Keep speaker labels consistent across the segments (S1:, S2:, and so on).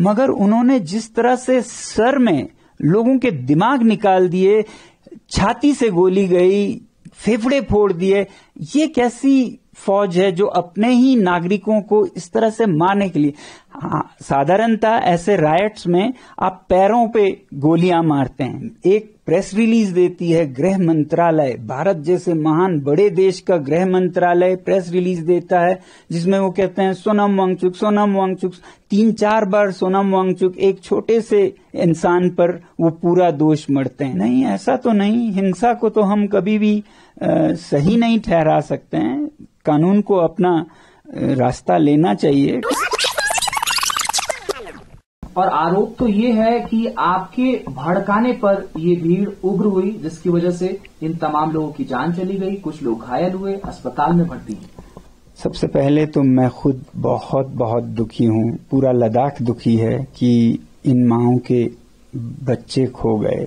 S1: मगर उन्होंने जिस तरह से सर में लोगों के दिमाग निकाल दिए, छाती से गोली गई, फेफड़े फोड़ दिए, ये कैसी फौज है जो अपने ही नागरिकों को इस तरह से मारने के लिए। साधारणतः ऐसे रायट्स में आप पैरों पे गोलियां मारते हैं। एक प्रेस रिलीज देती है गृह मंत्रालय, भारत जैसे महान बड़े देश का गृह मंत्रालय प्रेस रिलीज देता है जिसमें वो कहते हैं सोनम वांगचुक, सोनम वांगचुक। 3-4 बार सोनम वांगचुक, एक छोटे से इंसान पर वो पूरा दोष मढ़ते हैं। नहीं, ऐसा तो नहीं। हिंसा को तो हम कभी भी सही नहीं ठहरा सकते हैं। कानून को अपना रास्ता लेना चाहिए।
S2: और आरोप तो ये है कि आपके भड़काने पर ये भीड़ उग्र हुई, जिसकी वजह से इन तमाम लोगों की जान चली गई, कुछ लोग घायल हुए, अस्पताल में भर्ती।
S1: सबसे पहले तो मैं खुद बहुत बहुत दुखी हूँ, पूरा लद्दाख दुखी है कि इन माओं के बच्चे खो गए।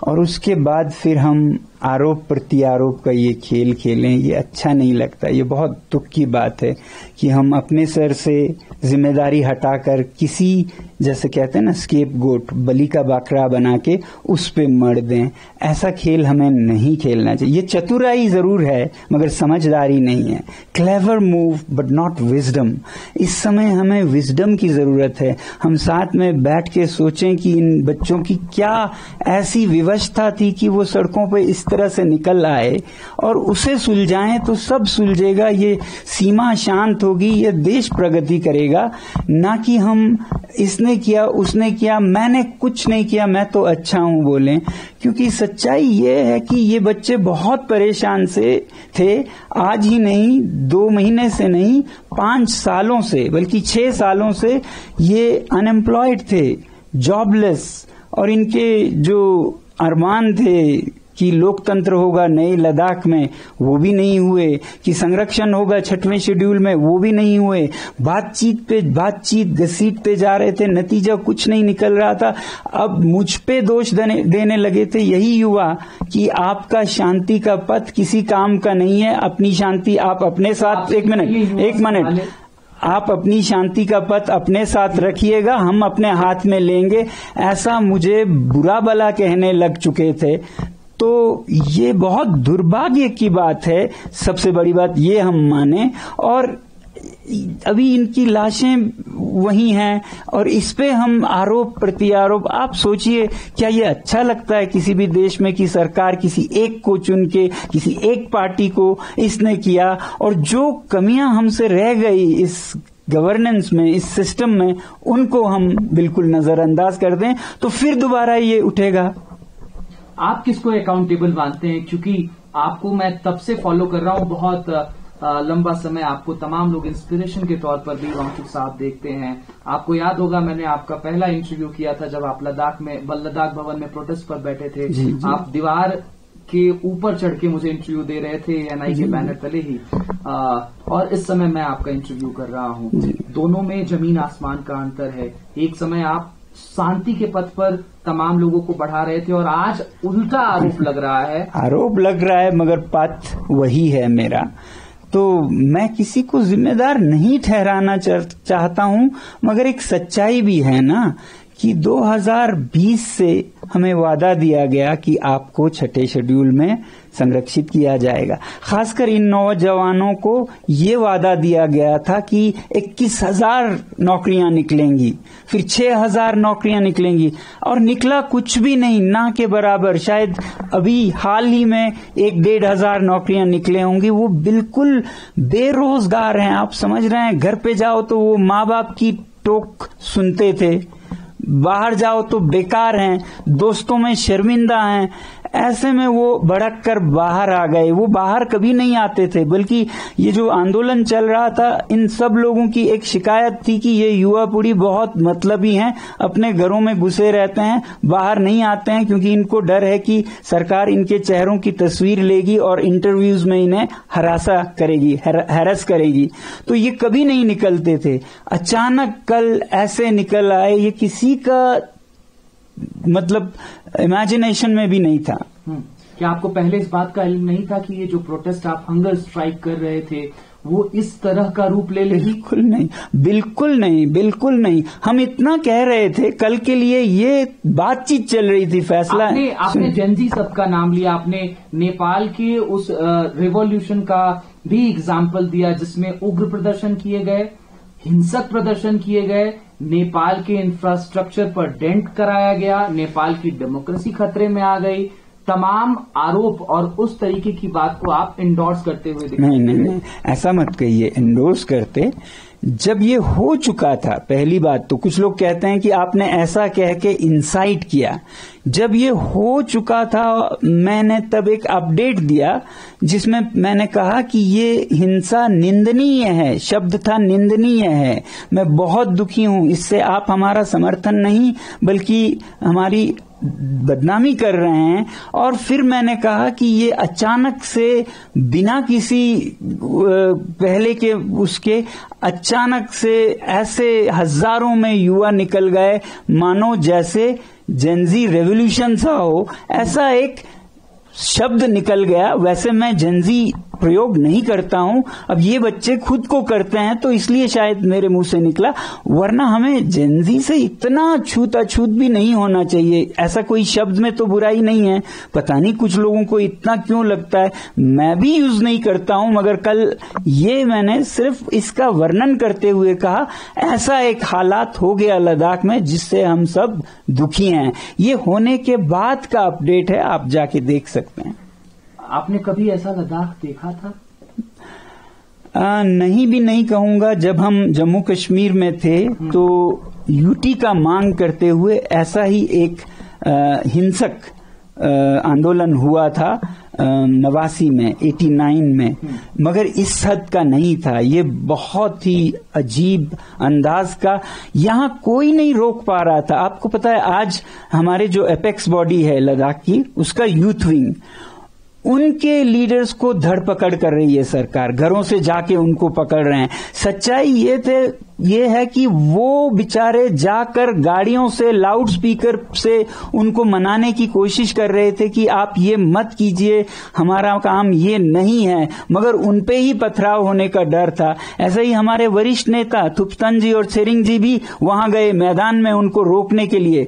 S1: और उसके बाद फिर हम आरोप प्रत्यारोप का ये खेल खेलें, ये अच्छा नहीं लगता। ये बहुत दुख की बात है कि हम अपने सर से जिम्मेदारी हटाकर किसी, जैसे कहते हैं ना, स्केप गोट, बलि का बकरा बना के उस पे मर दें। ऐसा खेल हमें नहीं खेलना चाहिए। ये चतुराई जरूर है मगर समझदारी नहीं है। Clever move but not wisdom. इस समय हमें विजडम की जरूरत है। हम साथ में बैठ के सोचें कि इन बच्चों की क्या ऐसी विवशता थी कि वो सड़कों पे इस तरह से निकल आए, और उसे सुलझाएं तो सब सुलझेगा। ये सीमा शांत होगी, ये देश प्रगति करेगा। ना कि हम इसने किया, उसने किया, मैंने कुछ नहीं किया, मैं तो अच्छा हूं बोलें। क्योंकि सच्चाई ये है कि ये बच्चे बहुत परेशान से थे। आज ही नहीं, 2 महीने से नहीं, 5 सालों से, बल्कि 6 सालों से ये अनएम्प्लॉयड थे, जॉबलेस। और इनके जो अरमान थे कि लोकतंत्र होगा नए लद्दाख में, वो भी नहीं हुए। कि संरक्षण होगा 6वें शेड्यूल में, वो भी नहीं हुए। बातचीत पे बातचीत घसीटते जा रहे थे, नतीजा कुछ नहीं निकल रहा था। अब मुझ पे दोष देने लगे थे यही युवा कि आपका शांति का पथ किसी काम का नहीं है। अपनी शांति आप अपने साथ, एक मिनट, आप अपनी शांति का पथ अपने साथ रखिएगा, हम अपने हाथ में लेंगे। ऐसा मुझे बुरा भला कहने लग चुके थे। तो ये बहुत दुर्भाग्य की बात है। सबसे बड़ी बात ये हम माने, और अभी इनकी लाशें वही हैं और इस पे हम आरोप प्रत्यारोप। आप सोचिए, क्या ये अच्छा लगता है किसी भी देश में कि सरकार किसी एक को चुन के, किसी एक पार्टी को इसने किया, और जो कमियां हमसे रह गई इस गवर्नेंस में, इस सिस्टम में, उनको हम बिल्कुल नजरअंदाज कर दें तो फिर दोबारा ये उठेगा।
S2: आप किसको अकाउंटेबल मानते हैं? क्योंकि आपको मैं तब से फॉलो कर रहा हूं, बहुत लंबा समय। आपको तमाम लोग इंस्पिरेशन के तौर पर भी वांगचुक साहब देखते हैं। आपको याद होगा, मैंने आपका पहला इंटरव्यू किया था जब आप लद्दाख भवन में प्रोटेस्ट पर बैठे थे।
S1: जी, जी।
S2: आप दीवार के ऊपर चढ़ के मुझे इंटरव्यू दे रहे थे, एनआई के बैनर तले ही। और इस समय मैं आपका इंटरव्यू कर रहा हूं। दोनों में जमीन आसमान का अंतर है। एक समय आप शांति के पथ पर तमाम लोगों को बढ़ा रहे थे और आज उल्टा आरोप लग रहा है। मगर पथ वही है मेरा। तो मैं किसी को जिम्मेदार नहीं ठहराना चाहता हूं, मगर एक सच्चाई भी है ना कि 2020 से हमें वादा दिया गया कि आपको 6ठे शेड्यूल में संरक्षित किया जाएगा। खासकर इन नौजवानों को ये वादा दिया गया था कि 21,000 नौकरियां निकलेंगी, फिर 6,000 नौकरियां निकलेंगी, और निकला कुछ भी नहीं, ना के बराबर। शायद अभी हाल ही में 1-1,500 नौकरियां निकले होंगी। वो बिल्कुल बेरोजगार हैं। आप समझ रहे हैं, घर पे जाओ तो वो माँ बाप की टोक सुनते थे, बाहर जाओ तो बेकार हैं, दोस्तों में शर्मिंदा हैं। ऐसे में वो भड़क कर बाहर आ गए। वो बाहर कभी नहीं आते थे, बल्कि ये जो आंदोलन चल रहा था, इन सब लोगों की एक शिकायत थी कि ये युवा पीढ़ी बहुत मतलबी हैं, अपने घरों में घुसे रहते हैं, बाहर नहीं आते हैं, क्योंकि इनको डर है कि सरकार इनके चेहरों की तस्वीर लेगी और इंटरव्यूज में इन्हें हैरस करेगी। तो ये कभी नहीं निकलते थे। अचानक कल ऐसे निकल आए। ये किसी का मतलब इमेजिनेशन में भी नहीं था। क्या आपको पहले इस बात का इल्म नहीं था कि ये जो प्रोटेस्ट आप हंगर स्ट्राइक कर रहे थे वो इस तरह का रूप ले लेगी?
S1: बिल्कुल नहीं, बिल्कुल नहीं, बिल्कुल नहीं। हम इतना कह रहे थे, कल के लिए ये बातचीत चल रही थी, फैसला।
S2: आपने जेनजी सबका नाम लिया, आपने नेपाल के उस रिवॉल्यूशन का भी एग्जाम्पल दिया जिसमें उग्र प्रदर्शन किए गए, हिंसक प्रदर्शन किए गए, नेपाल के इंफ्रास्ट्रक्चर पर डेंट कराया गया, नेपाल की डेमोक्रेसी खतरे में आ गई, तमाम आरोप और उस तरीके की बात को आप इंडोर्स करते हुए दिखाई।
S1: नहीं, ऐसा मत कहिए इंडोर्स करते। जब ये हो चुका था, पहली बात तो कुछ लोग कहते हैं कि आपने ऐसा कह के इंसाइट किया। जब ये हो चुका था, मैंने तब एक अपडेट दिया जिसमें मैंने कहा कि ये हिंसा निंदनीय है, शब्द था निंदनीय है, मैं बहुत दुखी हूं, इससे आप हमारा समर्थन नहीं बल्कि हमारी बदनामी कर रहे हैं। और फिर मैंने कहा कि ये अचानक से बिना किसी पहले के उसके अचानक से ऐसे हजारों में युवा निकल गए मानो जैसे जेनजी रेवोल्यूशन सा हो, ऐसा एक शब्द निकल गया। वैसे मैं जेनजी प्रयोग नहीं करता हूं, अब ये बच्चे खुद को करते हैं तो इसलिए शायद मेरे मुंह से निकला, वरना हमें जेनजी से इतना छूत-अछूत भी नहीं होना चाहिए। ऐसा कोई शब्द में तो बुराई नहीं है, पता नहीं कुछ लोगों को इतना क्यों लगता है। मैं भी यूज नहीं करता हूं, मगर कल ये मैंने सिर्फ इसका वर्णन करते हुए कहा, ऐसा एक हालात हो गया लद्दाख में जिससे हम सब दुखी हैं। ये होने के बाद का अपडेट है, आप जाके देख सकते हैं।
S2: आपने कभी ऐसा लद्दाख देखा था?
S1: नहीं भी नहीं कहूंगा। जब हम जम्मू कश्मीर में थे तो यूटी का मांग करते हुए ऐसा ही एक हिंसक आंदोलन हुआ था 89 में, 89 में, मगर इस हद का नहीं था। ये बहुत ही अजीब अंदाज का, यहाँ कोई नहीं रोक पा रहा था। आपको पता है आज हमारे जो एपेक्स बॉडी है लद्दाख की, उसका यूथ विंग, उनके लीडर्स को धरपकड़ कर रही है सरकार, घरों से जाके उनको पकड़ रहे हैं। सच्चाई ये है कि वो बेचारे जाकर गाड़ियों से लाउड स्पीकर से उनको मनाने की कोशिश कर रहे थे कि आप ये मत कीजिए, हमारा काम ये नहीं है, मगर उनपे ही पथराव होने का डर था। ऐसे ही हमारे वरिष्ठ नेता थुप्तन जी और त्सेरिंग जी भी वहां गए मैदान में उनको रोकने के लिए,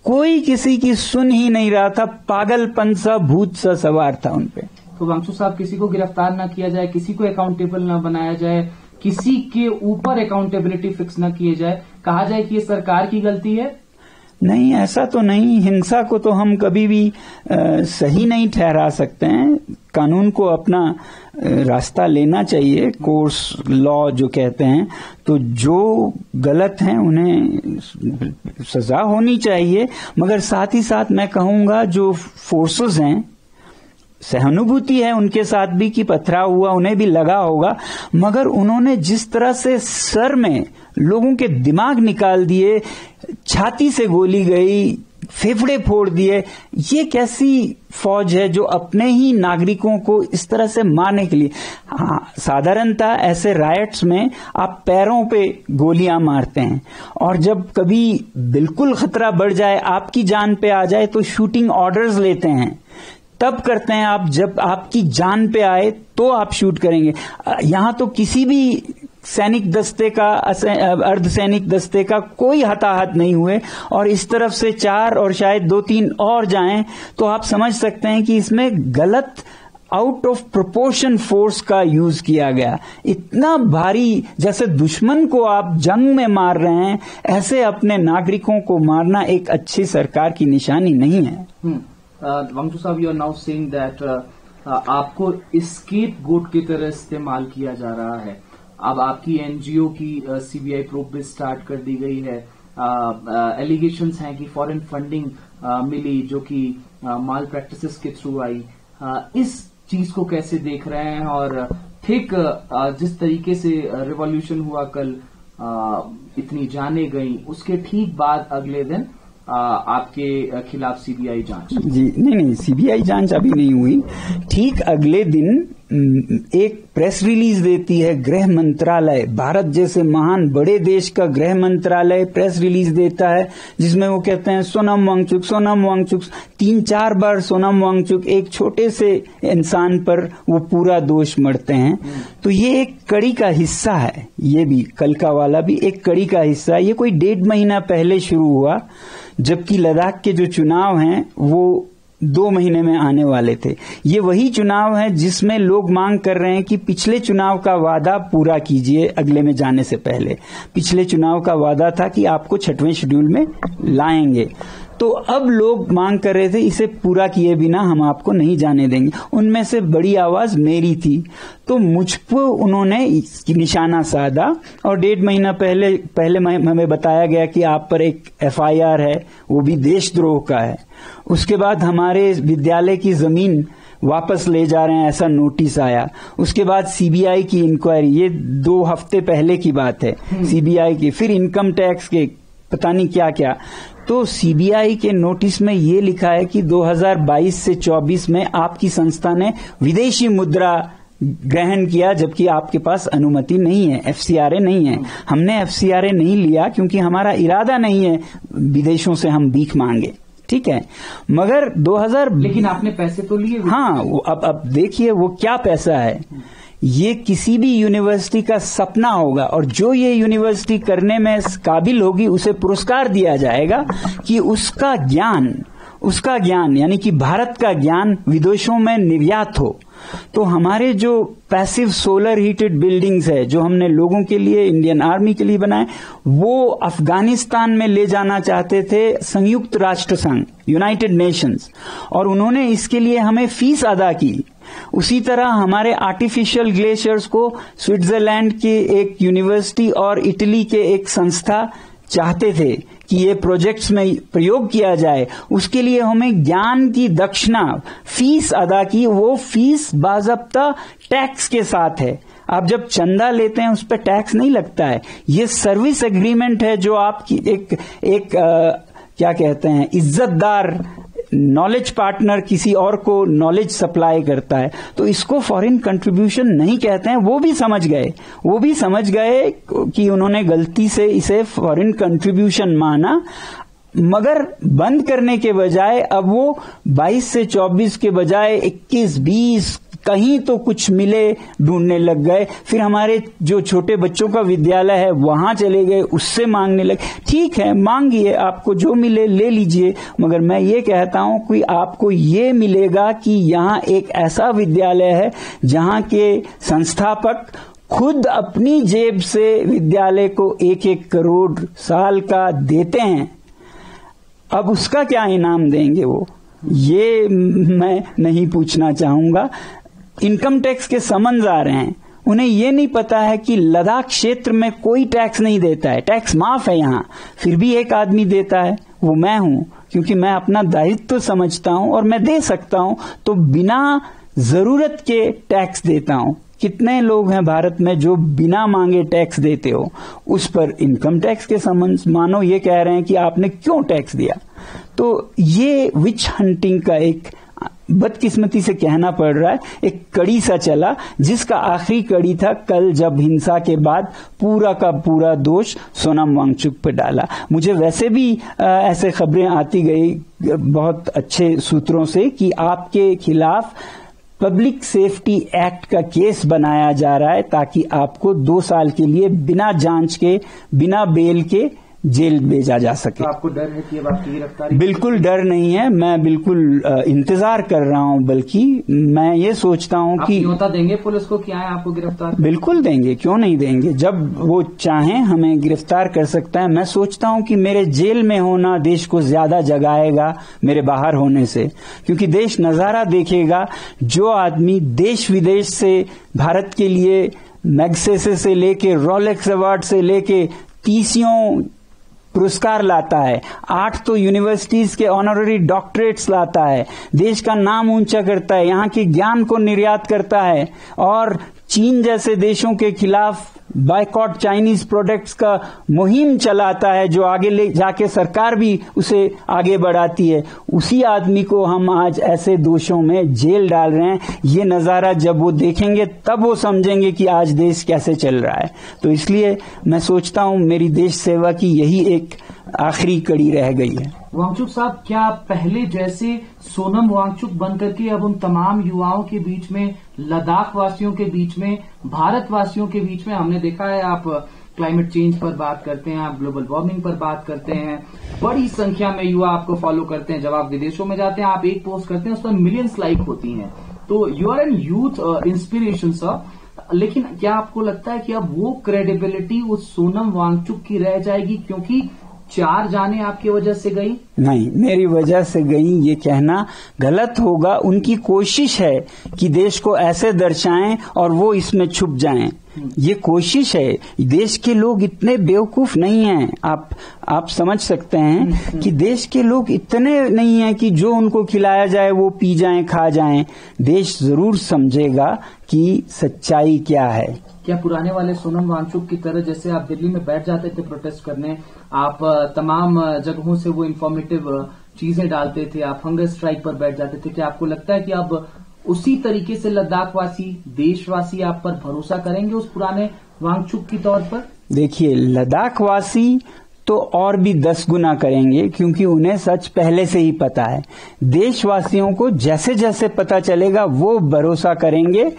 S1: कोई किसी की सुन ही नहीं रहा था। पागलपन सा, भूत सा सवार था उनपे।
S2: तो वांगचू साहब, किसी को गिरफ्तार न किया जाए, किसी को अकाउंटेबल न बनाया जाए, किसी के ऊपर अकाउंटेबिलिटी फिक्स न किए जाए, कहा जाए कि ये सरकार की गलती है?
S1: नहीं, ऐसा तो नहीं। हिंसा को तो हम कभी भी सही नहीं ठहरा सकते हैं। कानून को अपना रास्ता लेना चाहिए, कोर्स लॉ जो कहते हैं। तो जो गलत हैं उन्हें सजा होनी चाहिए, मगर साथ ही साथ मैं कहूंगा जो फोर्सेस हैं, सहानुभूति है उनके साथ भी कि पथराव हुआ, उन्हें भी लगा होगा, मगर उन्होंने जिस तरह से सर में लोगों के दिमाग निकाल दिए, छाती से गोली गई, फेफड़े फोड़ दिए, ये कैसी फौज है जो अपने ही नागरिकों को इस तरह से मारने के लिए। हाँ, साधारणतः ऐसे रायट्स में आप पैरों पे गोलियां मारते हैं, और जब कभी बिल्कुल खतरा बढ़ जाए, आपकी जान पे आ जाए, तो शूटिंग ऑर्डर्स लेते हैं, तब करते हैं आप। जब आपकी जान पे आए तो आप शूट करेंगे। यहां तो किसी भी सैनिक दस्ते का, अर्धसैनिक दस्ते का कोई हताहत नहीं हुए, और इस तरफ से 4 और शायद 2-3 और जाएं तो आप समझ सकते हैं कि इसमें गलत, आउट ऑफ प्रोपोर्शन फोर्स का यूज किया गया। इतना भारी, जैसे दुश्मन को आप जंग में मार रहे हैं, ऐसे अपने नागरिकों को मारना एक अच्छी सरकार की निशानी नहीं है।
S2: वांगचू साहब, you are now saying that आपको स्केप गोट की तरह इस्तेमाल किया जा रहा है। अब आपकी एनजीओ की सीबीआई प्रोब भी स्टार्ट कर दी गई है। एलिगेशंस हैं कि फॉरेन फंडिंग मिली जो कि माल प्रैक्टिसेस के थ्रू आई। इस चीज को कैसे देख रहे हैं? और ठीक जिस तरीके से रिवॉल्यूशन हुआ कल, इतनी जाने गई, उसके ठीक बाद अगले दिन आपके खिलाफ सीबीआई जांच।
S1: जी नहीं, सीबीआई जांच अभी नहीं हुई। ठीक अगले दिन एक प्रेस रिलीज देती है गृह मंत्रालय, भारत जैसे महान बड़े देश का गृह मंत्रालय प्रेस रिलीज देता है जिसमें वो कहते हैं सोनम वांगचुक 3-4 बार सोनम वांगचुक एक छोटे से इंसान पर वो पूरा दोष मढ़ते हैं। तो ये एक कड़ी का हिस्सा है, ये भी कल का वाला भी एक कड़ी का हिस्सा है। ये कोई 1.5 महीना पहले शुरू हुआ, जबकि लद्दाख के जो चुनाव हैं वो 2 महीने में आने वाले थे। ये वही चुनाव है जिसमें लोग मांग कर रहे हैं कि पिछले चुनाव का वादा पूरा कीजिए अगले में जाने से पहले। पिछले चुनाव का वादा था कि आपको 6वें शेड्यूल में लाएंगे, तो अब लोग मांग कर रहे थे इसे पूरा किए बिना हम आपको नहीं जाने देंगे। उनमें से बड़ी आवाज मेरी थी, तो मुझ पर उन्होंने निशाना साधा और 1.5 महीना पहले हमें बताया गया कि आप पर एक FIR है, वो भी देशद्रोह का है। उसके बाद हमारे विद्यालय की जमीन वापस ले जा रहे हैं ऐसा नोटिस आया। उसके बाद CBI की इंक्वायरी, ये 2 हफ्ते पहले की बात है, CBI की, फिर इनकम टैक्स के पता नहीं क्या क्या। तो CBI के नोटिस में ये लिखा है कि 2022 से 24 में आपकी संस्था ने विदेशी मुद्रा ग्रहण किया, जबकि आपके पास अनुमति नहीं है, FCRA नहीं है। हमने FCRA नहीं लिया क्योंकि हमारा इरादा नहीं है विदेशों से हम भीख मांगे, ठीक है। मगर 2000
S2: लेकिन आपने पैसे तो लिए।
S1: हाँ, अब देखिए वो क्या पैसा है। ये किसी भी यूनिवर्सिटी का सपना होगा और जो ये यूनिवर्सिटी करने में काबिल होगी उसे पुरस्कार दिया जाएगा कि उसका ज्ञान यानी कि भारत का ज्ञान विदेशों में निर्यात हो। तो हमारे जो पैसिव सोलर हीटेड बिल्डिंग्स है जो हमने लोगों के लिए, इंडियन आर्मी के लिए बनाए, वो अफगानिस्तान में ले जाना चाहते थे संयुक्त राष्ट्र संघ, यूनाइटेड नेशंस, और उन्होंने इसके लिए हमें फीस अदा की। उसी तरह हमारे आर्टिफिशियल ग्लेशियर्स को स्विट्जरलैंड की एक यूनिवर्सिटी और इटली के एक संस्था चाहते थे कि ये प्रोजेक्ट्स में प्रयोग किया जाए। उसके लिए हमें ज्ञान की दक्षिणा फीस अदा की। वो फीस बाज़ाब्ता टैक्स के साथ है। आप जब चंदा लेते हैं उस पर टैक्स नहीं लगता है। ये सर्विस एग्रीमेंट है जो आपकी एक क्या कहते हैं, इज्जतदार नॉलेज पार्टनर किसी और को नॉलेज सप्लाई करता है। तो इसको फॉरेन कंट्रीब्यूशन नहीं कहते हैं। वो भी समझ गए कि उन्होंने गलती से इसे फॉरेन कंट्रीब्यूशन माना, मगर बंद करने के बजाय अब वो 22 से 24 के बजाय 21-20 कहीं तो कुछ मिले ढूंढने लग गए। फिर हमारे जो छोटे बच्चों का विद्यालय है वहां चले गए, उससे मांगने लगे। ठीक है, मांगिए, आपको जो मिले ले लीजिए, मगर मैं ये कहता हूं कि आपको ये मिलेगा कि यहां एक ऐसा विद्यालय है जहां के संस्थापक खुद अपनी जेब से विद्यालय को 1-1 करोड़ साल का देते हैं। अब उसका क्या इनाम देंगे वो, ये मैं नहीं पूछना चाहूंगा। इनकम टैक्स के समन्स आ रहे हैं, उन्हें ये नहीं पता है कि लद्दाख क्षेत्र में कोई टैक्स नहीं देता है, टैक्स माफ है यहां, फिर भी एक आदमी देता है, वो मैं हूं, क्योंकि मैं अपना दायित्व समझता हूं और मैं दे सकता हूं, तो बिना जरूरत के टैक्स देता हूं। कितने लोग हैं भारत में जो बिना मांगे टैक्स देते हो, उस पर इनकम टैक्स के समन्स मानो ये कह रहे हैं कि आपने क्यों टैक्स दिया। तो ये विच हंटिंग का एक, बदकिस्मती से कहना पड़ रहा है, एक कड़ी सा चला, जिसका आखिरी कड़ी था कल जब हिंसा के बाद पूरा का पूरा दोष सोनम वांगचुक पर डाला। मुझे वैसे भी ऐसे खबरें आती गई बहुत अच्छे सूत्रों से कि आपके खिलाफ पब्लिक सेफ्टी एक्ट का केस बनाया जा रहा है ताकि आपको 2 साल के लिए बिना जांच के, बिना बेल के जेल भेजा जा सके।
S2: तो आपको डर है कि अब आपकी गिरफ्तारी?
S1: बिल्कुल डर नहीं है, मैं बिल्कुल इंतजार कर रहा हूं, बल्कि मैं ये सोचता हूं कि
S2: न्योता देंगे पुलिस को कि आए आपको गिरफ्तार?
S1: बिल्कुल देंगे, क्यों नहीं देंगे। जब वो चाहें हमें गिरफ्तार कर सकता है। मैं सोचता हूं कि मेरे जेल में होना देश को ज्यादा जगाएगा मेरे बाहर होने से, क्योंकि देश नजारा देखेगा। जो आदमी देश विदेश से भारत के लिए मैग्सेसे से लेके रोलेक्स अवार्ड से लेके 30 पुरस्कार लाता है, 8 तो यूनिवर्सिटीज के ऑनररी डॉक्टरेट्स लाता है, देश का नाम ऊंचा करता है, यहाँ के ज्ञान को निर्यात करता है और चीन जैसे देशों के खिलाफ बायकॉट चाइनीज प्रोडक्ट्स का मुहिम चलाता है, जो आगे ले जाके सरकार भी उसे आगे बढ़ाती है, उसी आदमी को हम आज ऐसे दोषों में जेल डाल रहे हैं। ये नजारा जब वो देखेंगे तब वो समझेंगे कि आज देश कैसे चल रहा है। तो इसलिए मैं सोचता हूं मेरी देश सेवा की यही एक आखिरी कड़ी रह गई है।
S2: वांगचुक साहब, क्या पहले जैसे सोनम वांगचुक बनकर के अब उन तमाम युवाओं के बीच में, लद्दाख वासियों के बीच में, भारतवासियों के बीच में, हमने देखा है आप क्लाइमेट चेंज पर बात करते हैं, आप ग्लोबल वार्मिंग पर बात करते हैं, बड़ी संख्या में युवा आपको फॉलो करते हैं। जब आप विदेशों में जाते हैं, आप एक पोस्ट करते हैं, उस पर मिलियंस लाइक होती हैं। तो you are an youth inspiration sir, लेकिन क्या आपको लगता है कि अब वो क्रेडिबिलिटी उस सोनम वांगचुक की रह जाएगी, क्योंकि 4 जाने आपकी वजह से गई?
S1: नहीं, मेरी वजह से गई ये कहना गलत होगा। उनकी कोशिश है कि देश को ऐसे दर्शाएं और वो इसमें छुप जाएं। ये कोशिश है। देश के लोग इतने बेवकूफ नहीं हैं। आप समझ सकते हैं कि देश के लोग इतने नहीं हैं कि जो उनको खिलाया जाए वो पी जाएं, खा जाएं। देश जरूर समझेगा कि सच्चाई क्या है।
S2: क्या पुराने वाले सोनम वांगचुक की तरह, जैसे आप दिल्ली में बैठ जाते थे प्रोटेस्ट करने, आप तमाम जगहों से वो इन्फॉर्मेटिव चीजें डालते थे, आप हंगर स्ट्राइक पर बैठ जाते थे, क्या आपको लगता है कि अब उसी तरीके से लद्दाखवासी, देशवासी आप पर भरोसा करेंगे उस पुराने वांगचुक की तौर पर?
S1: देखिए, लद्दाखवासी तो और भी 10 गुना करेंगे, क्योंकि उन्हें सच पहले से ही पता है। देशवासियों को जैसे जैसे पता चलेगा वो भरोसा करेंगे,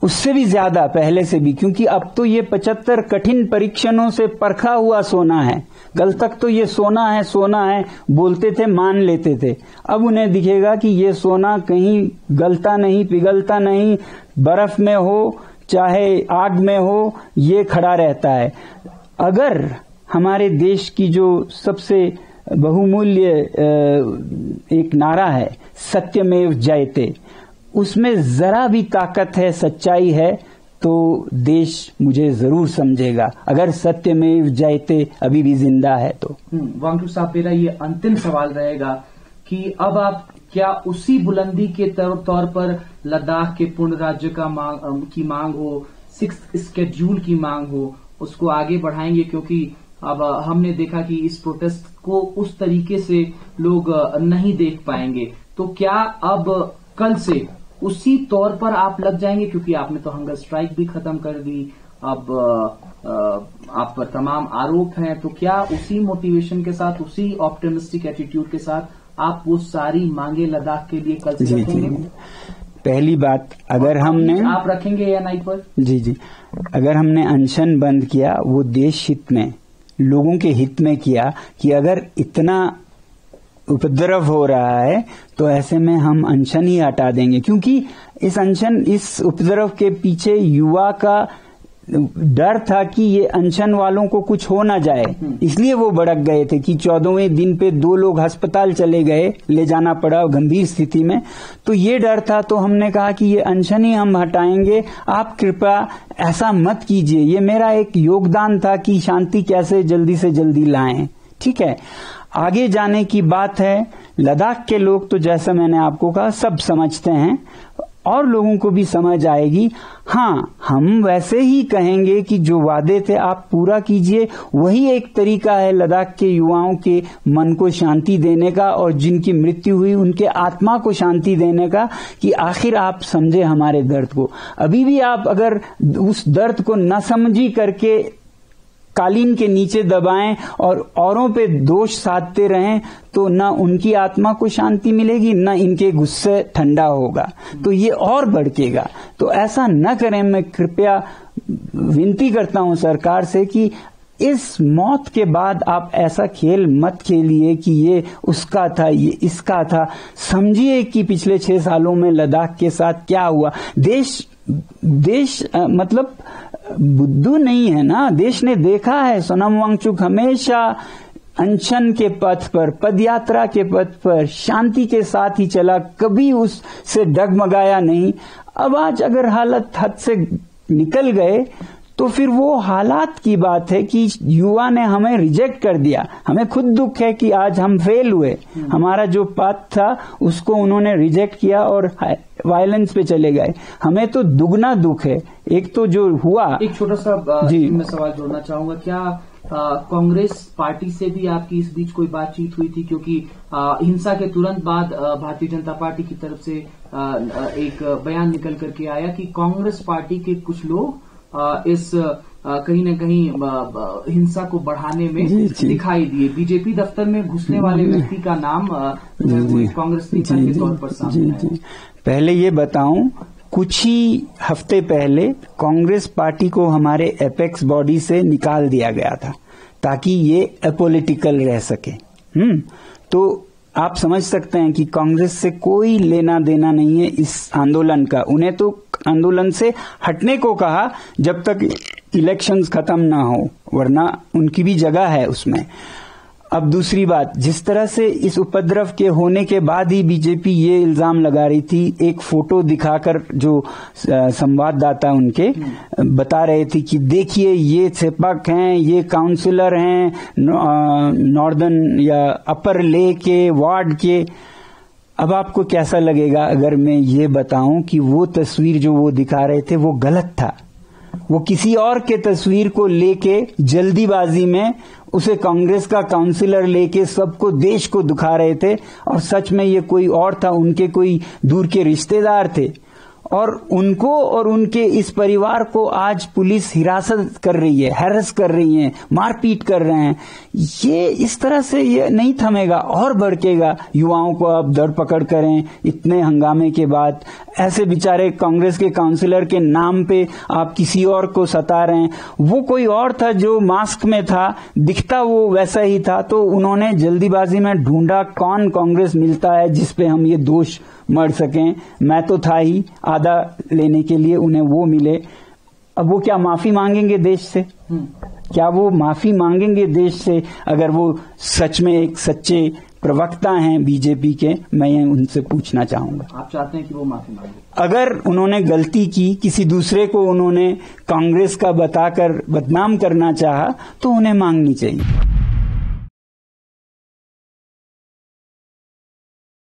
S1: उससे भी ज्यादा पहले से भी, क्योंकि अब तो ये 75 कठिन परीक्षणों से परखा हुआ सोना है। कल तक तो ये सोना है बोलते थे, मान लेते थे। अब उन्हें दिखेगा कि ये सोना कहीं गलता नहीं, पिघलता नहीं, बर्फ में हो चाहे आग में हो, ये खड़ा रहता है। अगर हमारे देश की जो सबसे बहुमूल्य एक नारा है, सत्यमेव जयते, उसमें जरा भी ताकत है, सच्चाई है, तो देश मुझे जरूर समझेगा, अगर सत्यमेव जयते अभी भी जिंदा है तो।
S2: वांगचुक साहब, मेरा ये अंतिम सवाल रहेगा कि अब आप क्या उसी बुलंदी के तौर पर लद्दाख के पूर्ण राज्य की मांग हो, 6th स्केड्यूल की मांग हो, उसको आगे बढ़ाएंगे? क्योंकि अब हमने देखा कि इस प्रोटेस्ट को उस तरीके से लोग नहीं देख पाएंगे, तो क्या अब कल से उसी तौर पर आप लग जाएंगे? क्योंकि आपने तो हंगर स्ट्राइक भी खत्म कर दी, अब आप पर तमाम आरोप हैं, तो क्या उसी मोटिवेशन के साथ, उसी ऑप्टिमिस्टिक एटीट्यूड के साथ आप वो सारी मांगे लद्दाख के लिए कल से रखेंगे?
S1: पहली बात, अगर हमने
S2: आप रखेंगे ANI पर?
S1: जी, अगर हमने अनशन बंद किया, वो देश हित में, लोगों के हित में किया कि अगर इतना उपद्रव हो रहा है तो ऐसे में हम अनशन ही हटा देंगे, क्योंकि इस उपद्रव के पीछे युवा का डर था कि ये अनशन वालों को कुछ हो ना जाए, इसलिए वो भड़क गए थे कि 14वें दिन पे 2 लोग अस्पताल चले गए, ले जाना पड़ा गंभीर स्थिति में। तो ये डर था, तो हमने कहा कि ये अनशन ही हम हटाएंगे, आप कृपया ऐसा मत कीजिए। ये मेरा एक योगदान था कि शांति कैसे जल्दी से जल्दी लाएं। ठीक है, आगे जाने की बात है। लद्दाख के लोग तो जैसा मैंने आपको कहा सब समझते हैं, और लोगों को भी समझ आएगी। हाँ, हम वैसे ही कहेंगे कि जो वादे थे आप पूरा कीजिए। वही एक तरीका है लद्दाख के युवाओं के मन को शांति देने का, और जिनकी मृत्यु हुई उनके आत्मा को शांति देने का, कि आखिर आप समझे हमारे दर्द को। अभी भी आप अगर उस दर्द को न समझी करके कालीन के नीचे दबाएं और औरों पे दोष साधते रहें, तो न उनकी आत्मा को शांति मिलेगी, न इनके गुस्से ठंडा होगा, तो ये और भड़केगा। तो ऐसा न करें। मैं कृपया विनती करता हूं सरकार से कि इस मौत के बाद आप ऐसा खेल मत खेलिए कि ये उसका था, ये इसका था। समझिए कि पिछले 6 सालों में लद्दाख के साथ क्या हुआ। देश मतलब बुद्धू नहीं है ना, देश ने देखा है सोनम वांगचुक हमेशा अनशन के पथ पर, पदयात्रा के पथ पर शांति के साथ ही चला, कभी उससे डगमगाया नहीं। अब आज अगर हालत हद से निकल गए तो फिर वो हालात की बात है कि युवा ने हमें रिजेक्ट कर दिया। हमें खुद दुख है कि आज हम फेल हुए, हमारा जो पाथ था उसको उन्होंने रिजेक्ट किया और वायलेंस पे चले गए। हमें तो दुगना दुख है। एक तो जो हुआ,
S2: एक छोटा सा मैं सवाल जोड़ना चाहूंगा, क्या कांग्रेस पार्टी से भी आपकी इस बीच कोई बातचीत हुई थी? क्योंकि हिंसा के तुरंत बाद भारतीय जनता पार्टी की तरफ से एक बयान निकल करके आया कि कांग्रेस पार्टी के कुछ लोग इस कहीं न कहीं हिंसा को बढ़ाने में दिखाई दिए। बीजेपी दफ्तर में घुसने वाले व्यक्ति का नाम कांग्रेस नेता के तौर पर सामने आया।
S1: पहले ये बताऊं, कुछ ही हफ्ते पहले कांग्रेस पार्टी को हमारे एपेक्स बॉडी से निकाल दिया गया था ताकि ये अपॉलिटिकल रह सके। तो आप समझ सकते हैं कि कांग्रेस से कोई लेना देना नहीं है इस आंदोलन का। उन्हें तो आंदोलन से हटने को कहा जब तक इलेक्शंस खत्म ना हो, वरना उनकी भी जगह है उसमें। अब दूसरी बात, जिस तरह से इस उपद्रव के होने के बाद ही बीजेपी ये इल्जाम लगा रही थी, एक फोटो दिखाकर जो संवाददाता उनके बता रहे थे कि देखिए ये सेपक हैं, ये काउंसलर हैं नॉर्दर्न या अपर ले के वार्ड के। अब आपको कैसा लगेगा अगर मैं ये बताऊं कि वो तस्वीर जो वो दिखा रहे थे वो गलत था। वो किसी और के तस्वीर को लेके जल्दीबाजी में उसे कांग्रेस का काउंसिलर लेके सबको देश को दिखा रहे थे, और सच में ये कोई और था, उनके कोई दूर के रिश्तेदार थे। और उनको और उनके इस परिवार को आज पुलिस हिरासत कर रही है, हैरेस कर रही है, मारपीट कर रहे हैं। ये इस तरह से ये नहीं थमेगा और भड़केगा। युवाओं को अब धरपकड़ करें इतने हंगामे के बाद, ऐसे बेचारे कांग्रेस के काउंसिलर के नाम पे आप किसी और को सता रहे हैं। वो कोई और था जो मास्क में था, दिखता वो वैसा ही था, तो उन्होंने जल्दीबाजी में ढूंढा कौन कांग्रेस मिलता है जिसपे हम ये दोष मर सकें। मैं तो था ही आधा लेने के लिए, उन्हें वो मिले। अब वो क्या माफी मांगेंगे देश से? क्या वो माफी मांगेंगे देश से अगर वो सच में एक सच्चे प्रवक्ता हैं बीजेपी के? मैं उनसे पूछना चाहूंगा।
S2: आप चाहते हैं कि वो माफी मांगे?
S1: अगर उन्होंने गलती की, किसी दूसरे को उन्होंने कांग्रेस का बताकर बदनाम करना चाहा, तो उन्हें मांगनी चाहिए।